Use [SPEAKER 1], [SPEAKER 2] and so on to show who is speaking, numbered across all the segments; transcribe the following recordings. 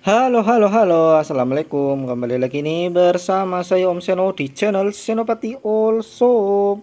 [SPEAKER 1] Halo, halo, halo, assalamualaikum. Kembali lagi nih bersama saya Om Seno di channel Senopati All Shop.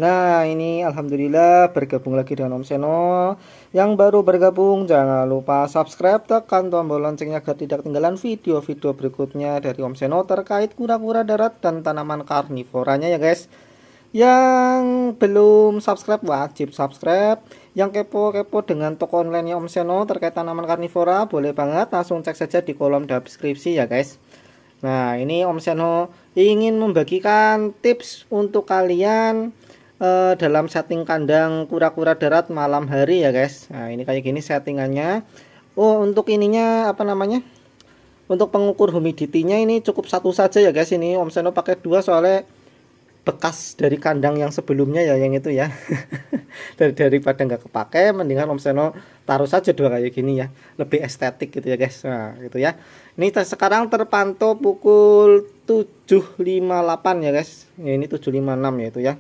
[SPEAKER 1] Nah, ini alhamdulillah bergabung lagi dengan Om Seno. Yang baru bergabung, jangan lupa subscribe, tekan tombol loncengnya agar tidak ketinggalan video-video berikutnya dari Om Seno terkait kura-kura darat dan tanaman karnivoranya ya guys. Yang belum subscribe wajib subscribe. Yang kepo-kepo dengan toko online Om Seno terkait tanaman karnivora boleh banget langsung cek saja di kolom deskripsi ya guys. Nah, ini Om Seno ingin membagikan tips untuk kalian dalam setting kandang kura-kura darat malam hari ya guys. Nah, ini kayak gini settingannya. Oh, untuk ininya apa namanya? Untuk pengukur humidity-nya ini cukup satu saja ya guys. Ini Om Seno pakai dua soalnya bekas dari kandang yang sebelumnya ya, yang itu ya. Daripada nggak kepake, mendingan Om Seno taruh saja dua kayak gini ya, lebih estetik gitu ya guys. Nah gitu ya, ini sekarang terpantau pukul 7.58 ya guys ya, ini 7.56 ya itu ya.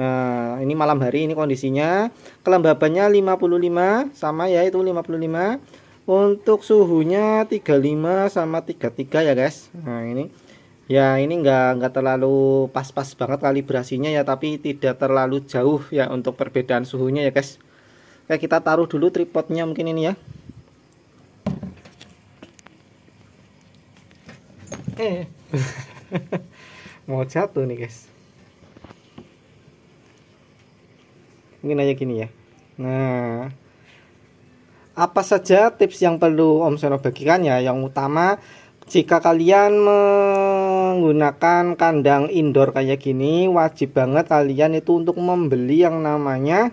[SPEAKER 1] Nah ini malam hari, ini kondisinya kelembabannya 55 sama ya, itu 55. Untuk suhunya 35 sama 33 ya guys. Nah ini ya, ini nggak terlalu pas-pas banget kalibrasinya ya, tapi tidak terlalu jauh ya untuk perbedaan suhunya ya guys. Kayak kita taruh dulu tripodnya mungkin ini ya. Mau jatuh nih guys. Mungkin aja gini ya. Nah, apa saja tips yang perlu Om Seno bagikan ya? Yang utama, jika kalian menggunakan kandang indoor kayak gini, wajib banget kalian itu untuk membeli yang namanya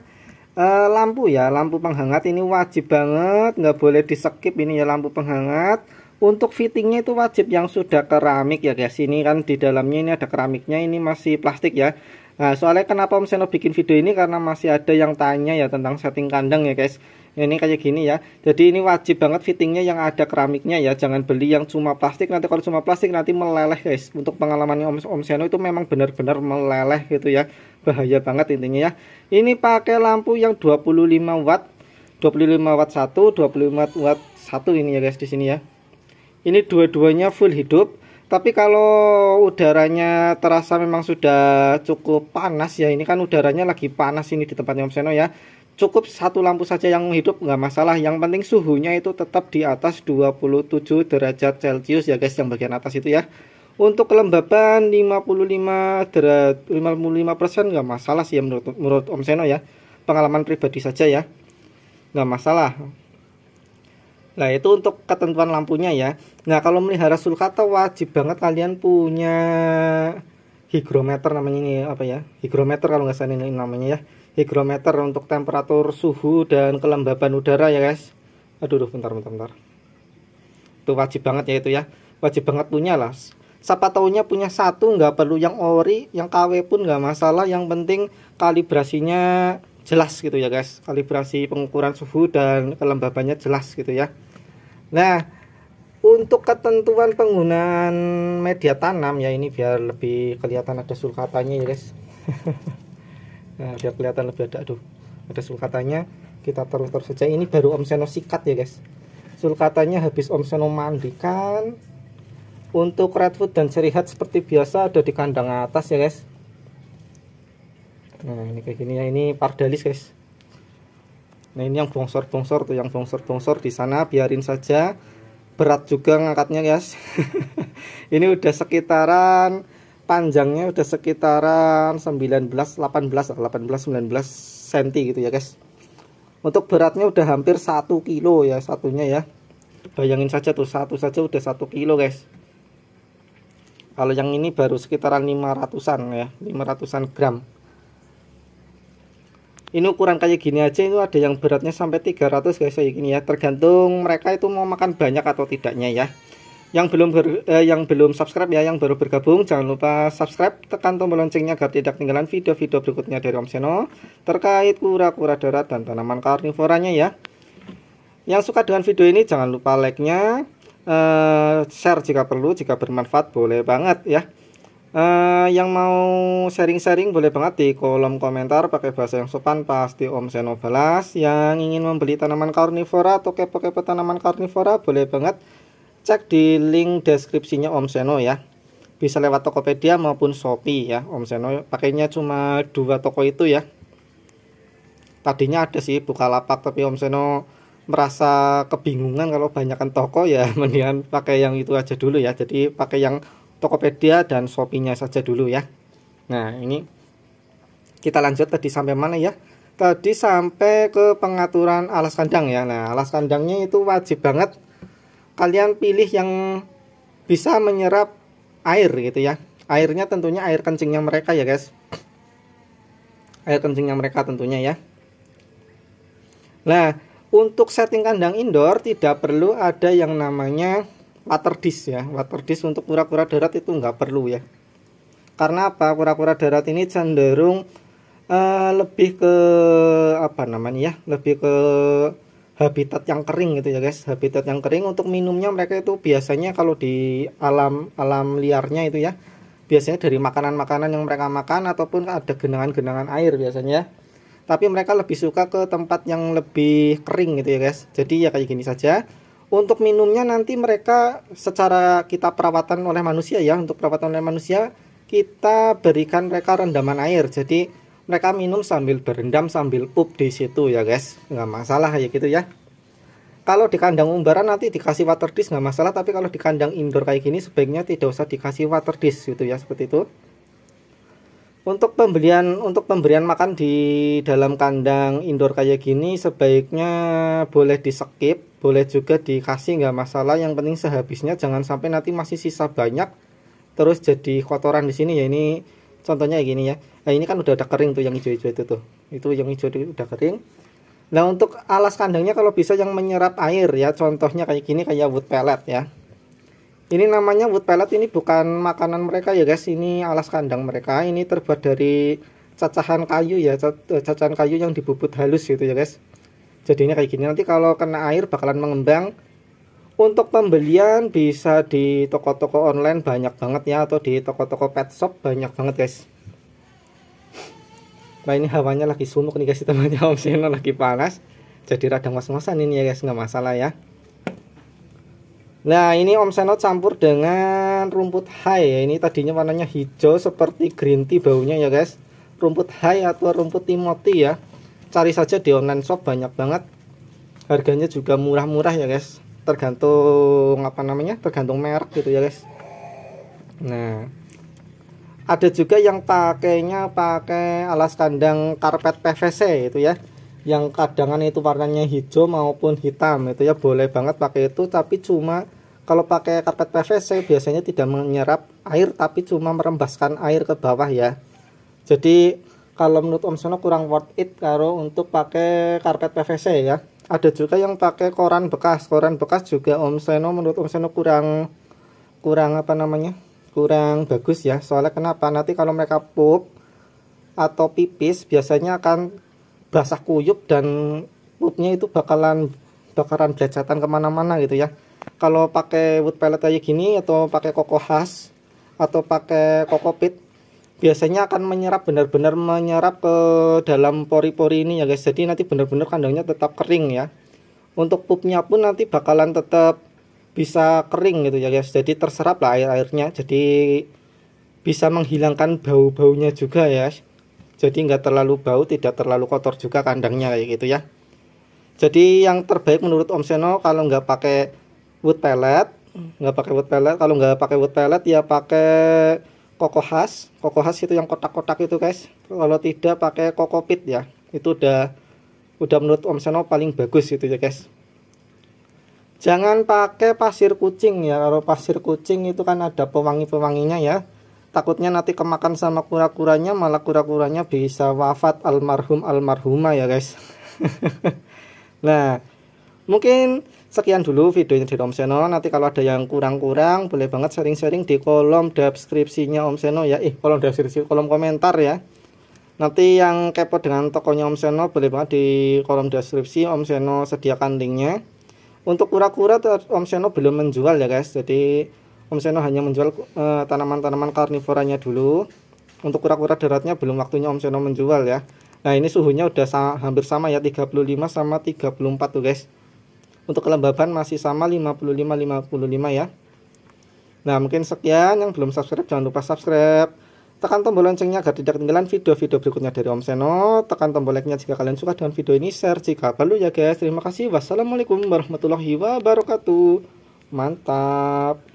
[SPEAKER 1] lampu ya, lampu penghangat. Ini wajib banget, nggak boleh di skip ini ya, lampu penghangat. Untuk fittingnya itu wajib yang sudah keramik ya guys. Ini kan di dalamnya ini ada keramiknya, ini masih plastik ya. Nah, soalnya kenapa Om Seno bikin video ini karena masih ada yang tanya ya tentang setting kandang ya guys. Ini kayak gini ya, jadi ini wajib banget fittingnya yang ada keramiknya ya, jangan beli yang cuma plastik. Nanti kalau cuma plastik nanti meleleh guys. Untuk pengalamannya Om Seno itu memang benar-benar meleleh gitu ya, bahaya banget intinya ya. Ini pakai lampu yang 25 watt 25 watt 1, 25 watt 1 ini ya guys di sini ya. Ini dua-duanya full hidup. Tapi kalau udaranya terasa memang sudah cukup panas ya, ini kan udaranya lagi panas ini di tempatnya Om Seno ya, cukup satu lampu saja yang hidup nggak masalah. Yang penting suhunya itu tetap di atas 27 derajat Celcius ya guys, yang bagian atas itu ya. Untuk kelembaban 55% nggak masalah sih ya, menurut Om Seno ya, pengalaman pribadi saja ya, nggak masalah. Nah itu untuk ketentuan lampunya ya. Nah kalau melihara sulcata wajib banget kalian punya hygrometer, namanya ini apa ya, hygrometer kalau nggak salah ini namanya ya, hygrometer untuk temperatur suhu dan kelembaban udara ya guys. Aduh bentar. Itu wajib banget ya, itu ya wajib banget punya lah. Siapa taunya punya satu, nggak perlu yang ori, yang KW pun nggak masalah. Yang penting kalibrasinya jelas gitu ya guys, kalibrasi pengukuran suhu dan kelembabannya jelas gitu ya. Nah untuk ketentuan penggunaan media tanam ya, ini biar lebih kelihatan ada sulcatanya ya guys. Nah biar kelihatan lebih ada sulcatanya, kita taruh saja. Ini baru Om Seno sikat ya guys, sulcatanya habis Om Seno mandikan. Untuk redwood dan cherry head seperti biasa ada di kandang atas ya guys. Nah ini kayak gini ya, ini pardalis guys. Nah ini yang bongsor-bongsor tuh, yang bongsor-bongsor di sana biarin saja, berat juga ngangkatnya guys. Ini udah sekitaran, panjangnya udah sekitaran 19 cm gitu ya guys. Untuk beratnya udah hampir 1 kilo ya satunya ya. Bayangin saja tuh, satu saja udah 1 kilo guys. Kalau yang ini baru sekitaran 500-an ya, 500-an gram. Ini ukuran kayak gini aja itu ada yang beratnya sampai 300 guys kayak gini ya, tergantung mereka itu mau makan banyak atau tidaknya ya. Yang belum subscribe ya, yang baru bergabung, jangan lupa subscribe, tekan tombol loncengnya agar tidak ketinggalan video-video berikutnya dari Om Seno terkait kura-kura darat dan tanaman karnivoranya ya. Yang suka dengan video ini jangan lupa like-nya, share jika perlu, jika bermanfaat boleh banget ya. Yang mau sharing-sharing boleh banget di kolom komentar pakai bahasa yang sopan, pasti Om Seno balas. Yang ingin membeli tanaman karnivora atau kepo-kepo tanaman karnivora boleh banget cek di link deskripsinya Om Seno ya. Bisa lewat Tokopedia maupun Shopee ya. Om Seno pakainya cuma 2 toko itu ya. Tadinya ada sih Bukalapak, tapi Om Seno merasa kebingungan kalau banyakkan toko ya, mendingan pakai yang itu aja dulu ya. Jadi pakai yang Tokopedia dan Shopee-nya saja dulu ya. Nah, ini kita lanjut tadi sampai mana ya? Tadi sampai ke pengaturan alas kandang ya. Nah, alas kandangnya itu wajib banget kalian pilih yang bisa menyerap air gitu ya. Airnya tentunya air kencingnya mereka ya, guys. Air kencingnya mereka tentunya ya. Nah, untuk setting kandang indoor tidak perlu ada yang namanya water dish ya. Water dish untuk kura-kura darat itu nggak perlu ya. Karena apa? Kura-kura darat ini cenderung lebih ke apa namanya ya? Lebih ke habitat yang kering gitu ya guys. Habitat yang kering. Untuk minumnya mereka itu biasanya kalau di alam liarnya itu ya, biasanya dari makanan-makanan yang mereka makan ataupun ada genangan-genangan air biasanya. Tapi mereka lebih suka ke tempat yang lebih kering gitu ya guys. Jadi ya kayak gini saja. Untuk minumnya nanti mereka secara kita perawatan oleh manusia ya. Untuk perawatan oleh manusia kita berikan mereka rendaman air. Jadi mereka minum sambil berendam sambil pup di situ ya guys. Nggak masalah ya gitu ya. Kalau di kandang umbaran nanti dikasih water dish nggak masalah. Tapi kalau di kandang indoor kayak gini sebaiknya tidak usah dikasih water dish gitu ya, seperti itu. Untuk pemberian makan di dalam kandang indoor kayak gini sebaiknya boleh di skip, boleh juga dikasih nggak masalah. Yang penting sehabisnya, jangan sampai nanti masih sisa banyak terus jadi kotoran di sini ya. Ini contohnya kayak gini ya. Nah, ini kan udah kering tuh yang hijau-hijau itu tuh. Itu yang hijau itu udah kering. Nah, untuk alas kandangnya kalau bisa yang menyerap air ya. Contohnya kayak gini, kayak wood pellet ya. Ini namanya wood pellet, ini bukan makanan mereka ya guys. Ini alas kandang mereka. Ini terbuat dari cacahan kayu ya, cacahan kayu yang dibubut halus gitu ya guys. Jadi ini kayak gini, nanti kalau kena air bakalan mengembang. Untuk pembelian bisa di toko-toko online banyak banget ya, atau di toko-toko pet shop banyak banget guys. Nah, ini hawanya lagi sumuk nih guys, temannya Om Seno lagi panas. Jadi radang ngos-ngosan ini ya guys, nggak masalah ya. Nah, ini Om Seno campur dengan rumput hai ya. Ini tadinya warnanya hijau seperti green tea baunya ya guys. Rumput hai atau rumput Timothy ya. Cari saja di online shop banyak banget. Harganya juga murah-murah ya guys. Tergantung apa namanya? Tergantung merek gitu ya guys. Nah, ada juga yang pakainya pakai alas kandang karpet PVC itu ya. Yang kadangan itu warnanya hijau maupun hitam itu ya, boleh banget pakai itu. Tapi cuma kalau pakai karpet PVC biasanya tidak menyerap air, tapi cuma merembaskan air ke bawah ya. Jadi kalau menurut Om Seno kurang worth it kalau untuk pakai karpet PVC ya. Ada juga yang pakai koran bekas. Koran bekas juga menurut Om Seno kurang apa namanya? Kurang bagus ya. Soalnya kenapa? Nanti kalau mereka pup atau pipis biasanya akan basah kuyup dan pupnya itu bakalan belacatan kemana-mana gitu ya. Kalau pakai wood pellet kayak gini atau pakai koko khas atau pakai kokopit biasanya akan benar-benar menyerap ke dalam pori-pori ini ya guys. Jadi nanti benar-benar kandangnya tetap kering ya. Untuk pupnya pun nanti bakalan tetap bisa kering gitu ya guys. Jadi terserap lah air-airnya. Jadi bisa menghilangkan bau-baunya juga ya. Jadi nggak terlalu bau, tidak terlalu kotor juga kandangnya kayak gitu ya. Jadi yang terbaik menurut Om Seno kalau nggak pakai wood pellet, kalau nggak pakai wood pellet ya pakai koko khas. Koko khas itu yang kotak-kotak itu guys. Kalau tidak pakai kokopit ya. Itu udah menurut Om Seno paling bagus gitu ya guys. Jangan pakai pasir kucing ya. Kalau pasir kucing itu kan ada pewangi-pewanginya ya. Takutnya nanti kemakan sama kura-kuranya, malah kura-kuranya bisa wafat almarhumah ya guys. Nah, mungkin sekian dulu videonya dari Om Seno. Nanti kalau ada yang kurang-kurang boleh banget sharing-sharing di kolom deskripsinya Om Seno ya. Kolom komentar ya. Nanti yang kepo dengan tokonya Om Seno boleh banget di kolom deskripsi, Om Seno sediakan linknya. Untuk kura-kura Om Seno belum menjual ya guys. Jadi Om Seno hanya menjual tanaman-tanaman karnivoranya dulu. Untuk kura-kura daratnya belum waktunya Om Seno menjual ya. Nah ini suhunya udah hampir sama ya, 35 sama 34 tuh guys. Untuk kelembaban masih sama 55-55 ya. Nah mungkin sekian, yang belum subscribe jangan lupa subscribe. Tekan tombol loncengnya agar tidak ketinggalan video-video berikutnya dari Om Seno. Tekan tombol like-nya jika kalian suka dengan video ini, share jika perlu ya guys. Terima kasih. Wassalamualaikum warahmatullahi wabarakatuh. Mantap.